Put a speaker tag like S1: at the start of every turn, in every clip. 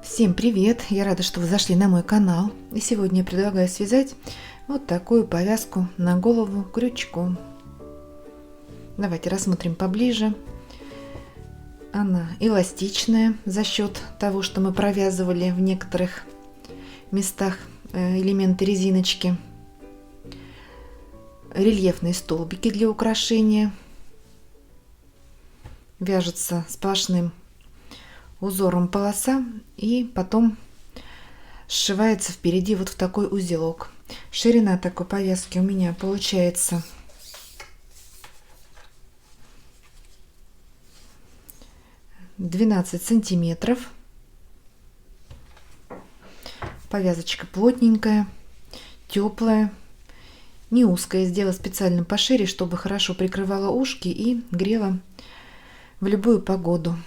S1: Всем привет! Я рада, что вы зашли на мой канал. И сегодня я предлагаю связать вот такую повязку на голову крючком. Давайте рассмотрим поближе. Она эластичная за счет того, что мы провязывали в некоторых местах элементы резиночки. Рельефные столбики для украшения. Вяжется сплошным узором полоса и потом сшивается впереди вот в такой узелок. Ширина такой повязки у меня получается 12 сантиметров. Повязочка плотненькая, теплая, не узкая. Сделала специально пошире, чтобы хорошо прикрывала ушки и грела в любую погоду.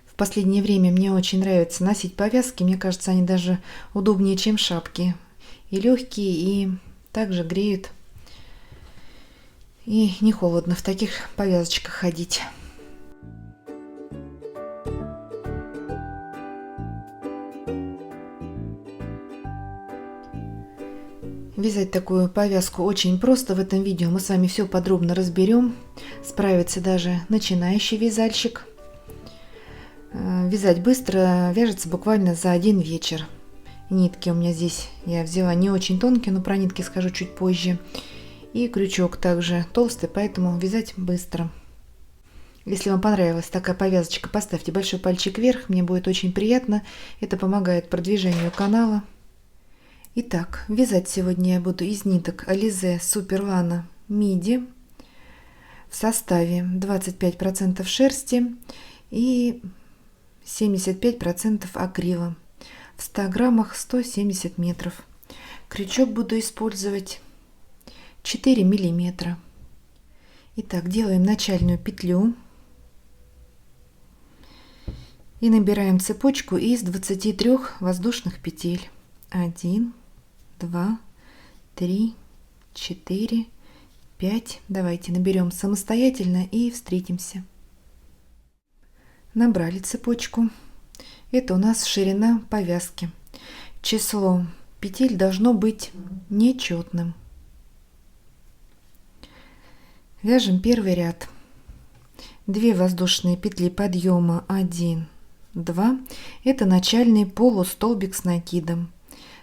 S1: В последнее время мне очень нравится носить повязки. Мне кажется, они даже удобнее, чем шапки. И легкие, и также греют. И не холодно в таких повязочках ходить. Вязать такую повязку очень просто. В этом видео мы с вами все подробно разберем. Справится даже начинающий вязальщик. Вязать быстро, вяжется буквально за один вечер. Нитки у меня здесь я взяла не очень тонкие, но про нитки скажу чуть позже. И крючок также толстый, поэтому вязать быстро. Если вам понравилась такая повязочка, поставьте большой пальчик вверх, мне будет очень приятно. Это помогает продвижению канала. Итак, вязать сегодня я буду из ниток Alize Superlana Midi в составе 25% шерсти и 75% акрила. В 100 граммах 170 метров. Крючок буду использовать 4 миллиметра. Итак, делаем начальную петлю. И набираем цепочку из 23 воздушных петель. 1, 2, 3, 4, 5. Давайте наберем самостоятельно и встретимся. Набрали цепочку. Это у нас ширина повязки. Число петель должно быть нечетным. Вяжем первый ряд. 2 воздушные петли подъема, 1, 2. Это начальный полустолбик с накидом.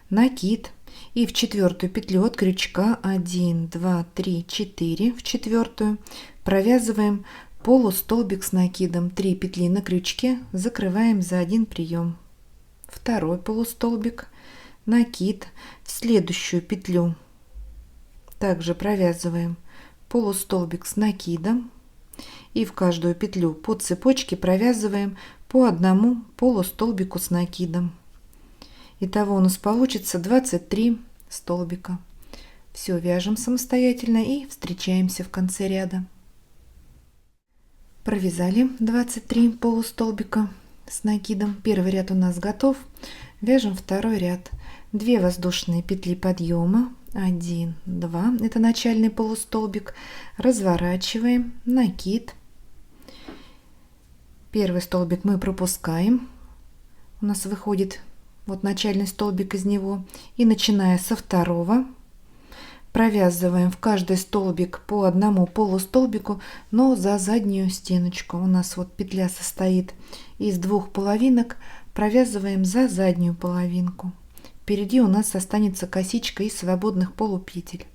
S1: Накид. И в 4-ю петлю от крючка 1, 2, 3, 4. В 4-ю провязываем полустолбик с накидом, 3 петли на крючке, закрываем за один прием. Второй полустолбик, накид, в следующую петлю также провязываем полустолбик с накидом и в каждую петлю по цепочке провязываем по одному полустолбику с накидом. Итого у нас получится 23 столбика. Все вяжем самостоятельно и встречаемся в конце ряда. Провязали 23 полустолбика с накидом. Первый ряд у нас готов. Вяжем второй ряд. 2 воздушные петли подъема, 1, 2. Это начальный полустолбик. Разворачиваем, накид. Первый столбик мы пропускаем. У нас выходит вот начальный столбик из него. И начиная со второго, провязываем в каждый столбик по одному полустолбику, но за заднюю стеночку. У нас вот петля состоит из 2 половинок. Провязываем за заднюю половинку. Впереди у нас останется косичка из свободных полупетель.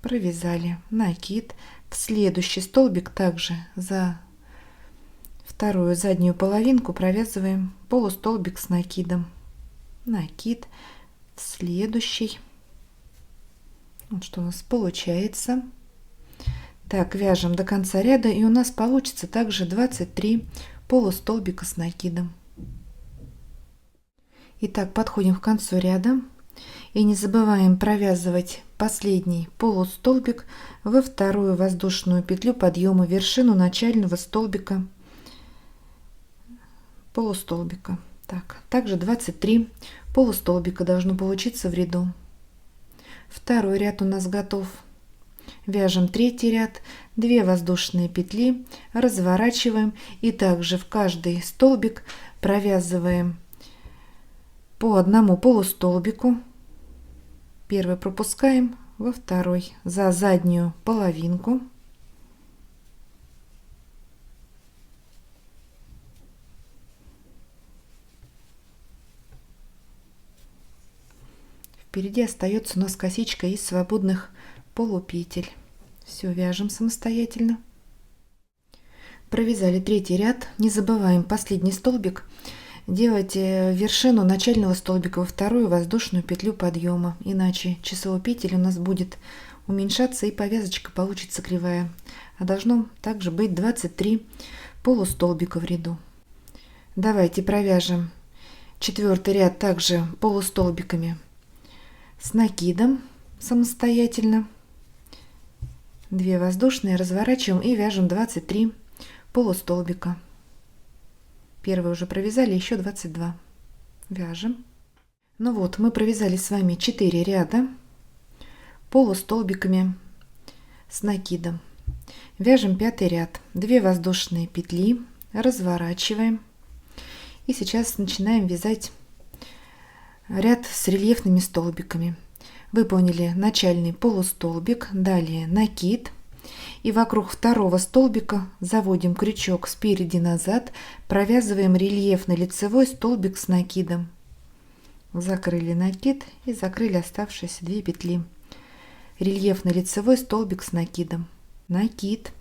S1: Провязали, накид. В следующий столбик также за вторую заднюю половинку провязываем полустолбик с накидом. Накид. В следующий. Вот что у нас получается. Так, вяжем до конца ряда, и у нас получится также 23 полустолбика с накидом. Итак, подходим к концу ряда и не забываем провязывать последний полустолбик во вторую воздушную петлю подъема, вершину начального столбика полустолбика. Так, также 23 полустолбика должно получиться в ряду. Второй ряд у нас готов. Вяжем третий ряд. 2 воздушные петли, разворачиваем и также в каждый столбик провязываем по одному полустолбику. Первый пропускаем, во второй за заднюю половинку. Впереди остается у нас косичка из свободных полупетель. Все вяжем самостоятельно. Провязали третий ряд. Не забываем последний столбик делать вершину начального столбика во вторую воздушную петлю подъема, иначе число петель у нас будет уменьшаться и повязочка получится кривая. А должно также быть 23 полустолбика в ряду. Давайте провяжем четвертый ряд также полустолбиками с накидом самостоятельно. 2 воздушные, разворачиваем и вяжем 23 полустолбика. Первый уже провязали, еще 22 вяжем. Ну вот, мы провязали с вами 4 ряда полустолбиками с накидом. Вяжем 5 ряд, 2 воздушные петли, разворачиваем и сейчас начинаем вязать ряд с рельефными столбиками. Выполнили начальный полустолбик, далее накид. И вокруг второго столбика заводим крючок спереди назад, провязываем рельефный лицевой столбик с накидом. Закрыли накид и закрыли оставшиеся 2 петли. Рельефный лицевой столбик с накидом. Накид.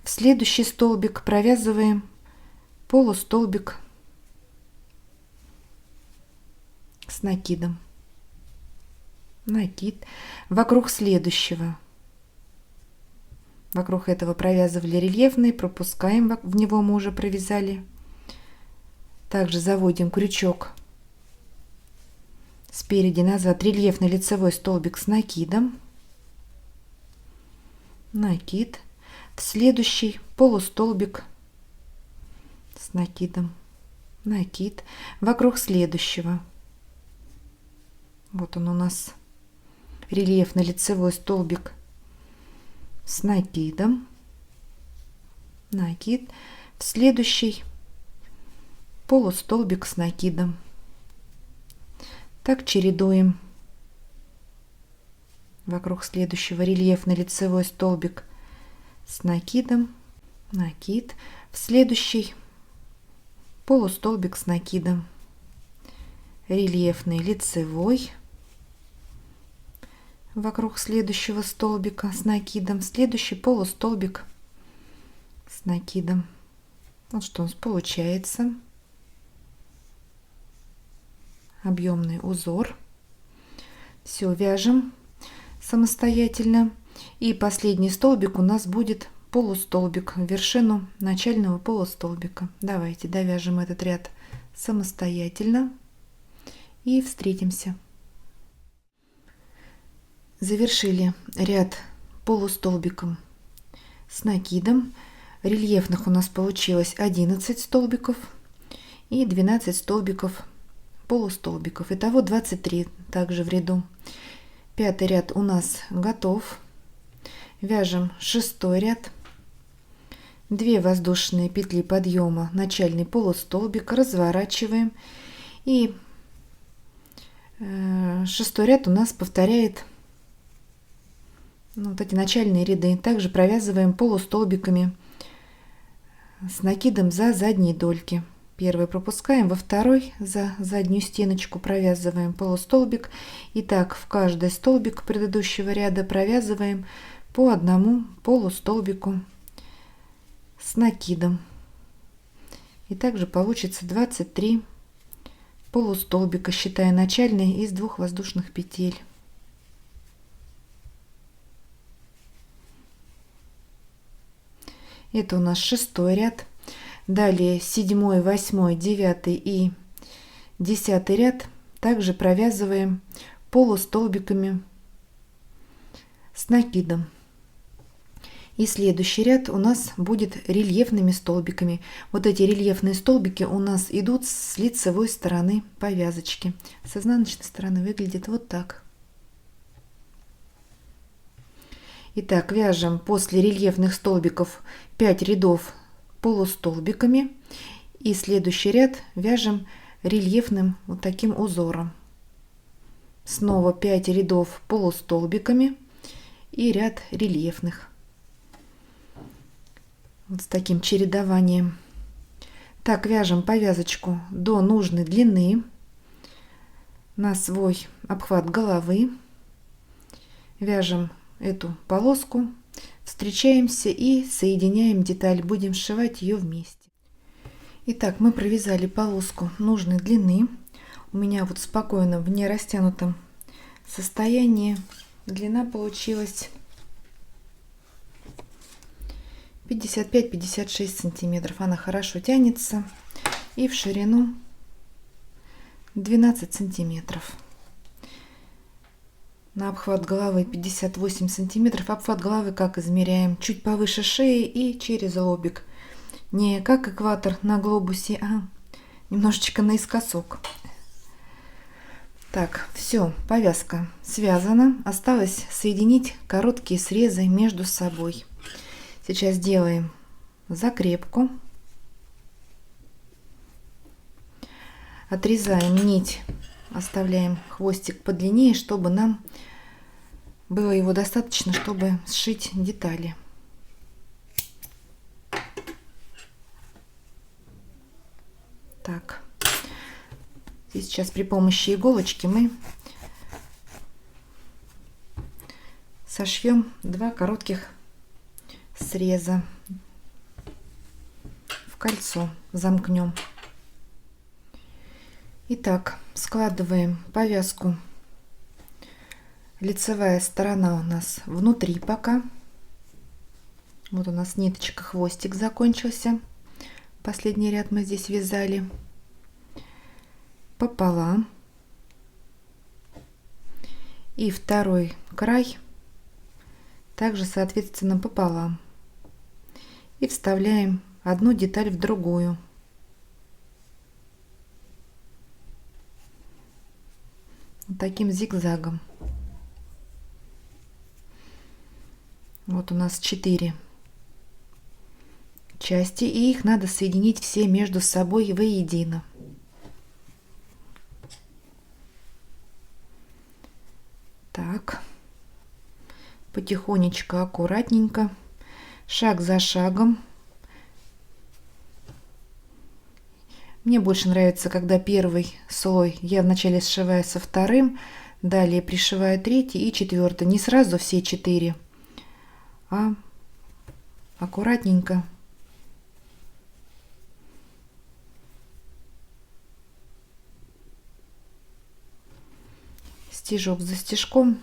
S1: В следующий столбик провязываем полустолбик с накидом. Накид. Вокруг следующего. Вокруг этого провязывали рельефный, пропускаем, в него мы уже провязали. Также заводим крючок спереди назад, рельефный лицевой столбик с накидом. Накид. В следующий полустолбик с накидом. Накид. Вокруг следующего. Вот он у нас, рельефный лицевой столбик с накидом. Накид. В следующий полустолбик с накидом. Так чередуем. Вокруг следующего рельефный лицевой столбик с накидом. Накид. В следующий полустолбик с накидом. Рельефный лицевой. Вокруг следующего столбика с накидом, следующий полустолбик с накидом. Вот что у нас получается. Объемный узор. Все вяжем самостоятельно. И последний столбик у нас будет полустолбик, вершину начального полустолбика. Давайте довяжем этот ряд самостоятельно и встретимся. Завершили ряд полустолбиком с накидом. Рельефных у нас получилось 11 столбиков и 12 столбиков полустолбиков. Итого 23 также в ряду. 5 ряд у нас готов. Вяжем 6 ряд. 2 воздушные петли подъема, начальный полустолбик, разворачиваем. И 6 ряд у нас повторяет вот эти начальные ряды. Также провязываем полустолбиками с накидом за задние дольки. Первый пропускаем, во второй за заднюю стеночку провязываем полустолбик. И так в каждый столбик предыдущего ряда провязываем по одному полустолбику с накидом. И также получится 23 полустолбика, считая начальные, из 2 воздушных петель. Это у нас 6 ряд. Далее 7, 8, 9 и 10 ряд также провязываем полустолбиками с накидом. И следующий ряд у нас будет рельефными столбиками. Вот эти рельефные столбики у нас идут с лицевой стороны повязочки. С изнаночной стороны выглядит вот так. Итак, вяжем после рельефных столбиков 5 рядов полустолбиками. И следующий ряд вяжем рельефным вот таким узором. Снова 5 рядов полустолбиками и ряд рельефных. Вот с таким чередованием. Так, вяжем повязочку до нужной длины на свой обхват головы. Вяжем эту полоску, встречаемся и соединяем деталь. Будем сшивать ее вместе. Итак, мы провязали полоску нужной длины. У меня вот спокойно в нерастянутом состоянии длина получилась 55-56 сантиметров. Она хорошо тянется. И в ширину 12 сантиметров. На обхват головы 58 сантиметров. Обхват головы как измеряем? Чуть повыше шеи и через лобик. Не как экватор на глобусе, а немножечко наискосок. Так, все, повязка связана. Осталось соединить короткие срезы между собой. Сейчас делаем закрепку. Отрезаем нить, оставляем хвостик подлиннее, чтобы нам было его достаточно, чтобы сшить детали. Так, и сейчас при помощи иголочки мы сошьем 2 коротких среза в кольцо, замкнем. Итак, складываем повязку. Лицевая сторона у нас внутри пока. Вот у нас ниточка, хвостик закончился. Последний ряд мы здесь вязали пополам. И второй край также соответственно пополам. И вставляем одну деталь в другую. Вот таким зигзагом. Вот у нас 4 части, и их надо соединить все между собой воедино. Так, потихонечку, аккуратненько, шаг за шагом. Мне больше нравится, когда первый слой я вначале сшиваю со вторым, далее пришиваю третий и четвертый. Не сразу все 4, а аккуратненько. Стежок за стежком.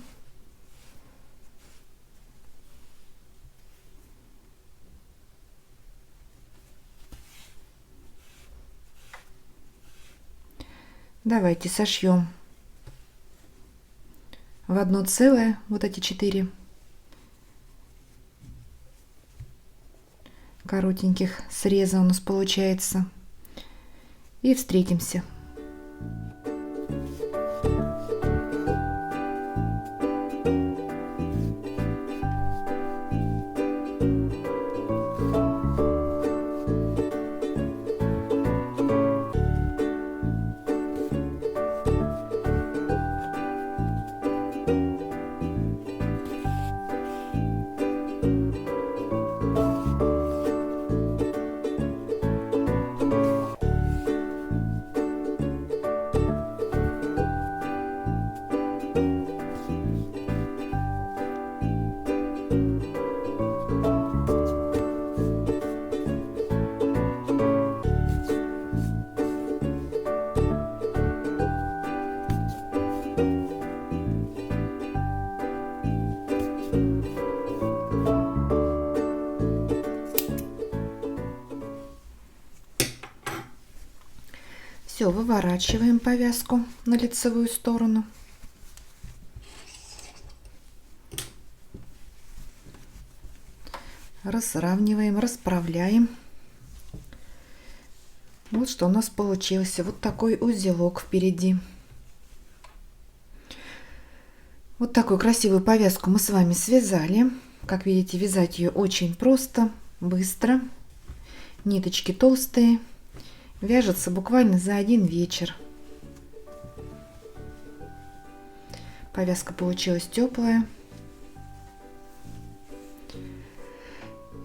S1: Давайте сошьем в одно целое вот эти 4 коротеньких среза у нас получается. И встретимся. Все, выворачиваем повязку на лицевую сторону. Разравниваем, расправляем. Вот что у нас получился. Вот такой узелок впереди. Вот такую красивую повязку мы с вами связали. Как видите, вязать ее очень просто, быстро. Ниточки толстые. Вяжется буквально за один вечер. Повязка получилась теплая.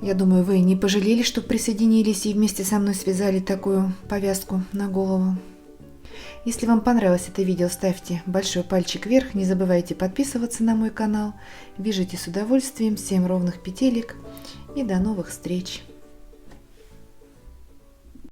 S1: Я думаю, вы не пожалели, что присоединились и вместе со мной связали такую повязку на голову. Если вам понравилось это видео, ставьте большой пальчик вверх. Не забывайте подписываться на мой канал. Вяжите с удовольствием. Всем ровных петелек и до новых встреч!